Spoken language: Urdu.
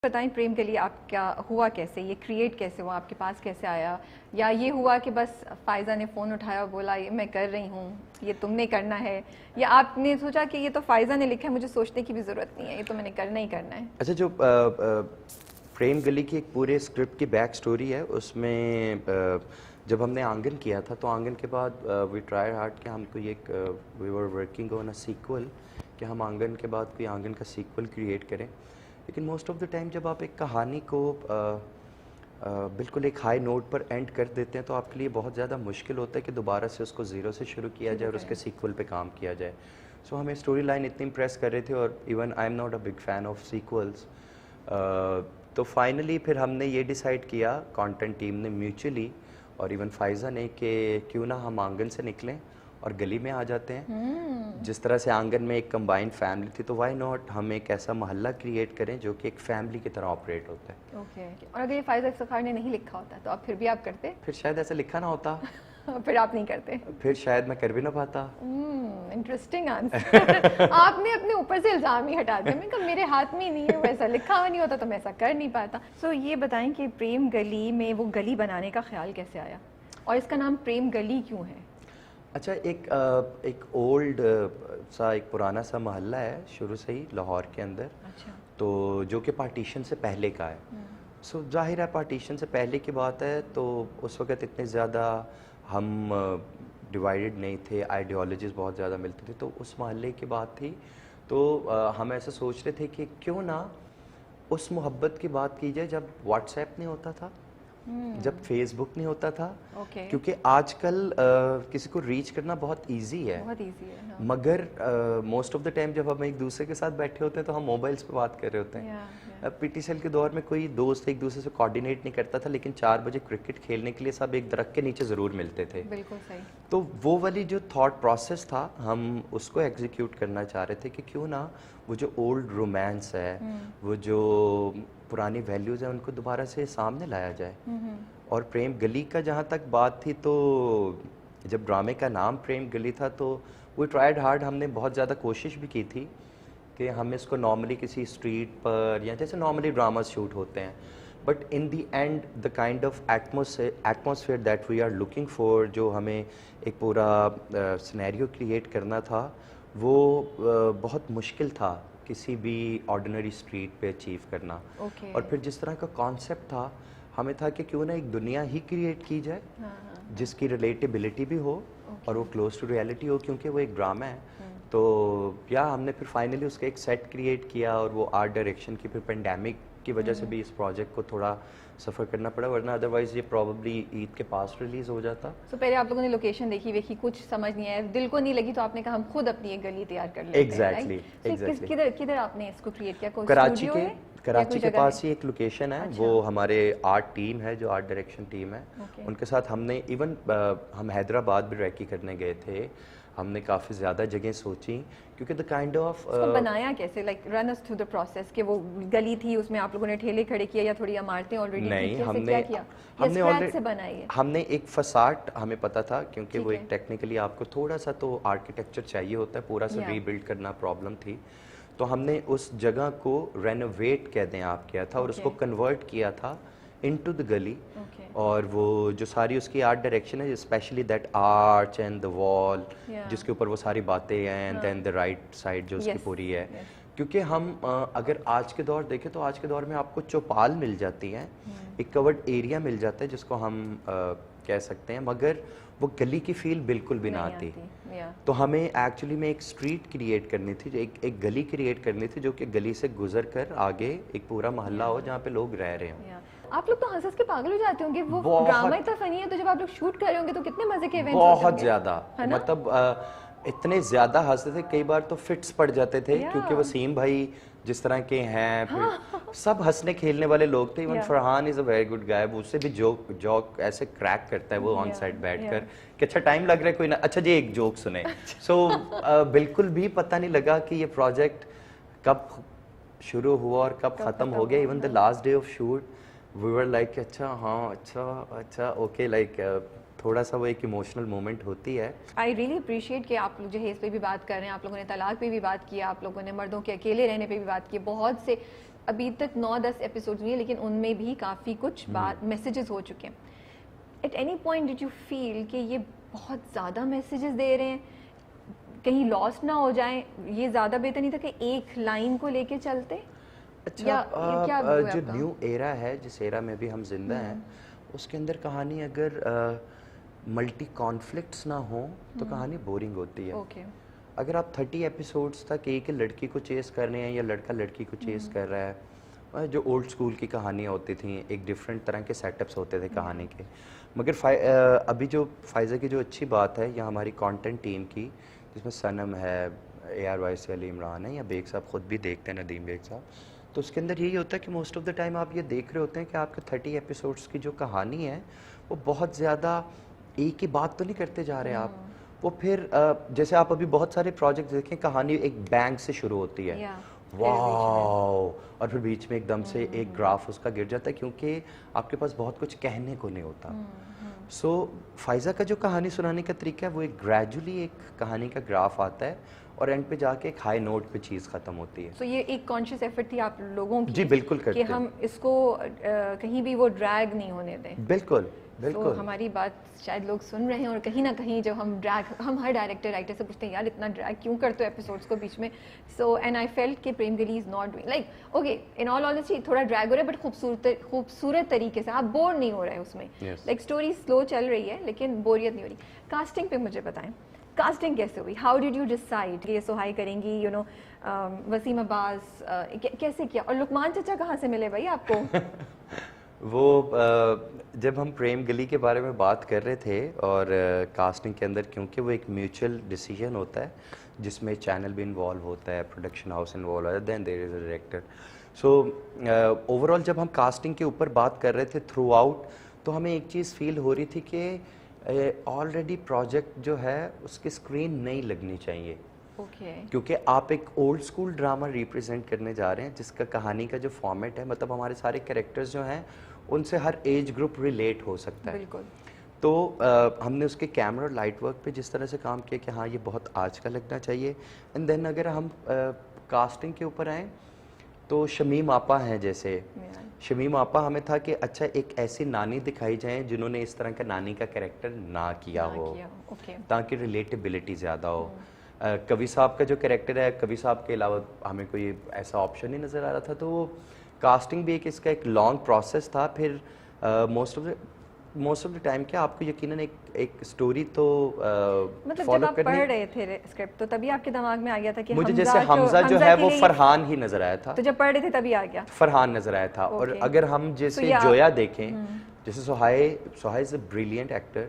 بتائیں پریم گلی آپ کیا ہوا، کیسے یہ کریٹ کیسے ہوا، آپ کے پاس کیسے آیا؟ یا یہ ہوا کہ بس فائزہ نے فون اٹھایا اور بولا یہ میں کر رہی ہوں، یہ تم نے کرنا ہے، یا آپ نے سوچا کہ یہ تو فائزہ نے لکھا ہے مجھے سوچنے کی بھی ضرورت نہیں ہے، یہ تو میں نے کرنا ہی کرنا ہے؟ اچھا، جو پریم گلی کی ایک پورے اسکرپٹ کی بیک سٹوری ہے، اس میں جب ہم نے آنگن کیا تھا تو آنگن کے بعد وی ٹرائی ہارڈ کہ ہم کو یہ وی ور ورکنگ آن اے سیکول کہ ہم آنگن کے بعد کوئی آنگن کا سیکول کریٹ کریں. لیکن موسٹ آف دا ٹائم جب آپ ایک کہانی کو بالکل ایک ہائی نوٹ پر اینڈ کر دیتے ہیں تو آپ کے لیے بہت زیادہ مشکل ہوتا ہے کہ دوبارہ سے اس کو زیرو سے شروع کیا جائے اور اس کے سیکول پہ کام کیا جائے. سو ہمیں اسٹوری لائن اتنی امپریس کر رہے تھے، اور even I am not a big fan of sequels. تو فائنلی پھر ہم نے یہ ڈیسائیڈ کیا کانٹینٹ ٹیم نے میوچولی اور ایون فائزہ نے کہ کیوں نہ ہم آنگن سے نکلیں اور گلی میں آ جاتے ہیں. جس طرح سے آنگن میں ایک کمبائنڈ فیملی تھی تو وائی ناٹ ہم ایک ایسا محلہ کریٹ کریں جو کہ ایک فیملی کی طرح آپریٹ ہوتا ہے. اوکے، اور اگر یہ فائزہ افتخار نے نہیں لکھا ہوتا تو آپ پھر بھی آپ کرتے؟ پھر شاید ایسا لکھا نہ ہوتا. پھر آپ نہیں کرتے؟ پھر شاید میں کر بھی نہ پاتا. Interesting answer. آپ نے اپنے اوپر سے الزام ہی ہٹا دیا. میں کہا میرے ہاتھ میں نہیں ہے، ویسا لکھا ہوا نہیں ہوتا تو میں ایسا کر نہیں پاتا. سو یہ بتائیں کہ پریم گلی میں وہ گلی بنانے کا خیال کیسے آیا، اور اس کا نام پریم گلی کیوں ہے؟ اچھا، ایک اولڈ سا ایک پرانا سا محلہ ہے شروع سے ہی لاہور کے اندر. اچھا. تو جو کہ پارٹیشن سے پہلے کا ہے. سو ظاہر ہے پارٹیشن سے پہلے کی بات ہے تو اس وقت اتنے زیادہ ہم ڈیوائیڈڈ نہیں تھے، آئیڈیالوجیز بہت زیادہ ملتی تھی. تو اس محلے کی بات تھی تو ہم ایسا سوچ رہے تھے کہ کیوں نہ اس محبت کی بات کی جائے جب واٹس ایپ نہیں ہوتا تھا، جب فیس بک نہیں ہوتا تھا. کیونکہ آج کل کسی کو ریچ کرنا بہت ایزی ہے، مگر موسٹ آف دا ٹائم جب ہم ایک دوسرے کے ساتھ بیٹھے ہوتے ہیں تو ہم موبائلس پہ بات کر رہے ہوتے ہیں. پی ٹی سی ایل کے دور میں کوئی دوست ایک دوسرے سے کوآرڈینیٹ نہیں کرتا تھا، لیکن 4 بجے کرکٹ کھیلنے کے لیے سب ایک درخت کے نیچے ضرور ملتے تھے. بالکل صحیح. تو وہ والی جو تھاٹ پروسیس تھا ہم اس کو ایگزیکیوٹ کرنا چاہ رہے تھے کہ کیوں نہ وہ جو اولڈ رومانس ہے، وہ جو پرانی ویلیوز ہیں ان کو دوبارہ سے سامنے لایا جائے. اور پریم گلی کا جہاں تک بات تھی تو جب ڈرامے کا نام پریم گلی تھا تو وہ ٹرائیڈ ہارڈ، ہم نے بہت زیادہ کوشش بھی کی تھی کہ ہم اس کو نارملی کسی اسٹریٹ پر یا جیسے نارملی ڈراماز شوٹ ہوتے ہیں، but in the end the kind of atmosphere that we are looking for, جو ہمیں ایک پورا سینیریو کریٹ کرنا تھا، وہ بہت مشکل تھا کسی بھی آرڈینری اسٹریٹ پہ اچیو کرنا. اور پھر جس طرح کا کانسیپٹ تھا ہمیں تھا کہ کیوں نہ ایک دنیا ہی کریٹ کی جائے جس کی ریلیٹیبلٹی بھی ہو اور وہ کلوز ٹو ریئلٹی ہو، کیونکہ وہ ایک ڈرامہ ہے. تو ہم نے پھر فائنلی اس کا ایک سیٹ کریٹ کیا، اور وہ آرٹ ڈائریکشن کی پھر پینڈیمک کی وجہ سے بھی اس پروجیکٹ کو تھوڑا سفر کرنا پڑا، ورنہ ادروائز یہ پروبیبلی عید کے پاس ریلیز ہو جاتا. تو پہلے آپ لوگوں نے لوکیشن دیکھی کچھ سمجھ نہیں آیا، دل کو نہیں لگی، تو آپ نے کہا ہم خود اپنی ایک گلی تیار کر لیتے ہیں. کدھر آپ نے اس کو کریٹ کیا؟ کراچی کے پاس ہی ایک لوکیشن ہے. وہ ہمارے آرٹ ٹیم ہے جو آرٹ ڈائریکشن ٹیم ہے، ان کے ساتھ ہم نے ایون ہم حیدرآباد بھی ریکی کرنے گئے تھے. ہم نے کافی زیادہ جگہیں سوچیں کیونکہ دا کائنڈ آف بنایا کیسے، like run us through the process کہ وہ گلی تھی اس میں آپ لوگوں نے ٹھیلے کھڑے کیا یا تھوڑی عمارتیں آلریڈی تھیں؟ نہیں، ہم نے ایک فساد ہمیں پتا تھا، کیونکہ وہ ایک ٹیکنیکلی آپ کو تھوڑا سا تو آرکیٹیکچر چاہیے ہوتا ہے، پورا سا ری بلڈ کرنا پرابلم تھی. تو ہم نے اس جگہ کو رینوویٹ کہتے ہیں آپ کیا تھا، اور اس کو کنورٹ کیا تھا انٹو دا گلی. اور وہ جو ساری اس کی آرٹ ڈائریکشن ہے، especially that arch and the wall جس کے اوپر وہ ساری باتیں ہیں، and then the right side جو اس کی پوری ہے. کیونکہ ہم اگر آج کے دور دیکھیں تو آج کے دور میں آپ کو چوپال مل جاتی ہیں، ایک کورڈ ایریا مل جاتا ہے جس کو ہم کہہ سکتے ہیں، مگر وہ گلی کی فیل بالکل بھی نہ آتی. تو ہمیں ایکچولی میں ایک اسٹریٹ کریٹ کرنی تھی، ایک گلی کریٹ کرنی تھی جو کہ گلی سے گزر کر آگے ایک پورا محلہ ہو جہاں پہ لوگ رہ رہے ہوں. آپ لوگ تو ہنس کے پاگل ہو جاتے ہوں گے، وہ ڈرامہ اتنا فنی ہے، تو جب آپ لوگ شوٹ کر رہے ہوں گے تو کتنے مزے کے ایونٹس ہوتے ہیں؟ بہت زیادہ، مطلب اتنے زیادہ ہنستے تھے، کئی بار تو فٹس پڑ جاتے تھے کیونکہ وسیم بھائی جس طرح کے ہیں، پھر سب ہنسنے کھیلنے والے لوگ تھے. Even Farhan is a very good guy, اس سے بھی جوک ایسے کریک کرتا ہے وہ آن سائڈ بیٹھ کر کہ اچھا ٹائم لگ رہا ہے کوئی نہ، اچھا جی ایک جوک سنیں. سو بالکل بھی پتہ نہیں لگا کہ یہ پروجیکٹ کب شروع ہوا اور کب ختم ہو گیا. Even the last day of shoot we were like اچھا ہاں اچھا اوکے، لائک تھوڑا سا وہ ایک ایموشنل مومنٹ ہوتی ہے. آئی ریئلی اپریشیٹ کہ آپ لوگ جہیز پہ بھی بات کر رہے ہیں، آپ لوگوں نے طلاق پہ بھی بات کی، آپ لوگوں نے مردوں کے اکیلے رہنے پہ بھی بات کی، بہت سے ابھی تک 9-10 ایپیسوڈز ہوئے ہیں لیکن ان میں بھی کافی کچھ بات میسیجز ہو چکے ہیں. At any point did you feel کہ یہ بہت زیادہ میسیجز دے رہے ہیں, کہیں لاسٹ نہ ہو جائیں, یہ زیادہ بہتر نہیں تھا کہ ایک لائن کو لے کے چلتے؟ اچھا, جو نیو ایرا ہے, جس ایرا میں بھی ہم زندہ ہیں, اس کے اندر کہانی اگر ملٹی کانفلکٹس نہ ہوں تو کہانی بورنگ ہوتی ہے. اگر آپ 30 ایپیسوڈز تک ایک لڑکی کو چیز کر رہے ہیں یا لڑکا لڑکی کو چیز کر رہا ہے, جو اولڈ اسکول کی کہانیاں ہوتی تھیں, ایک ڈفرینٹ طرح کے سیٹ اپس ہوتے تھے کہانی کے. مگر ابھی جو فائزہ کی جو اچھی بات ہے یا ہماری کانٹینٹ ٹیم کی, جس میں صنم ہے, ARYC علی عمران ہے, یا بیگ صاحب خود بھی دیکھتے ہیں, ندیم بیگ صاحب, تو اس کے اندر یہی ہوتا ہے کہ موسٹ آف دا ٹائم آپ یہ دیکھ رہے ہوتے ہیں کہ آپ کے 30 ایپیسوڈس کی جو کہانی ہے وہ بہت زیادہ ایک ہی بات تو نہیں کرتے جا رہے آپ. وہ پھر جیسے آپ ابھی بہت سارے پروجیکٹ دیکھیں, کہانی ایک بینگ سے شروع ہوتی ہے, واو, اور پھر بیچ میں ایک دم سے ایک گراف اس کا گر جاتا ہے کیونکہ آپ کے پاس بہت کچھ کہنے کو نہیں ہوتا. سو فائزہ کا جو کہانی سنانے کا طریقہ ہے وہ ایک گریجولی ایک کہانی کا گراف آتا ہے اور اینڈ پہ جا کے ایک ہائی نوٹ پہ چیز ختم ہوتی ہے. سو یہ ایک کانشیس ایفرٹ تھی آپ لوگوں کی, جی بالکل کرتے کہ ہم اس کو کہیں بھی وہ ڈریگ نہیں ہونے دیں. بالکل بالکل. ہماری بات شاید لوگ سن رہے ہیں اور کہیں نہ کہیں جب ہم ہر ڈائریکٹر رائٹر سے پوچھتے ہیں یار اتنا ڈریگ کیوں کرتے ہو ایپیسوڈس کو بیچ میں. سو اینڈ آئی فیلٹ کہ پریم گلی is not doing like okay in all honesty تھوڑا ڈریگ ہو رہا ہے بٹ خوبصورت طریقے سے, آپ بور نہیں ہو رہے ہیں اس میں. لائک اسٹوری سلو چل رہی ہے لیکن بوریت نہیں ہو رہی. کاسٹنگ پہ مجھے بتائیں, کاسٹنگ کیسے ہوئی؟ ہاؤ ڈیڈ یو ڈیسائڈ یہ سہائی کریں گی, یو نو وسیم عباس کیسے کیا, اور لقمان چچا کہاں سے ملے بھائی آپ کو؟ وہ جب ہم پریم گلی کے بارے میں بات کر رہے تھے اور کاسٹنگ کے اندر, کیونکہ وہ ایک میوچل ڈیسیجن ہوتا ہے جس میں چینل بھی انوالو ہوتا ہے, پروڈکشن ہاؤس انوالو ہوتا ہے, دین دیر از a director. So over all جب ہم کاسٹنگ کے اوپر بات کر رہے تھے تھرو آؤٹ, تو ہمیں ایک چیز فیل ہو رہی تھی کہ آلریڈی پروجیکٹ جو ہے اس کی اسکرین نہیں لگنی چاہیے. کیونکہ آپ ایک اولڈ اسکول ڈرامہ ریپرزینٹ کرنے جا رہے ہیں جس کا کہانی کا جو فارمیٹ ہے, مطلب ہمارے سارے کریکٹرز جو ہیں ان سے ہر ایج گروپ ریلیٹ ہو سکتا ہے. بالکل. تو ہم نے اس کے کیمرہ اور لائٹ ورک پہ جس طرح سے کام کیا کہ ہاں یہ بہت آج کا لگنا چاہیے. اینڈ دین اگر ہم کاسٹنگ کے اوپر آئیں تو شمیم آپا ہیں, جیسے شمیم آپا ہمیں تھا کہ اچھا ایک ایسی نانی دکھائی جائیں جنہوں نے اس طرح کا نانی کا کریکٹر نہ کیا ہو تاکہ ریلیٹیبلٹی زیادہ ہو. کبھی صاحب کا جو کریکٹر ہے, کبھی صاحب کے علاوہ ہمیں کوئی ایسا آپشن نہیں نظر آ رہا تھا. تو وہ کاسٹنگ بھی اس کا ایک لانگ پروسیس تھا. پھر موسٹ آف دا ٹائم کیا آپ کو یقیناً ایک اسٹوری تو مطلب جب آپ پڑھ رہے تھے اسکرپٹ تو تبھی آپ کے دماغ میں آ گیا تھا کہ مجھے جیسے حمزہ جو ہے وہ فرحان ہی نظر آیا تھا. تو جب پڑھ رہے تھے تبھی آ گیا فرحان نظر آیا تھا. اور اگر ہم جیسے جویا دیکھیں, جیسے سہائی از اے بریلینٹ ایکٹر,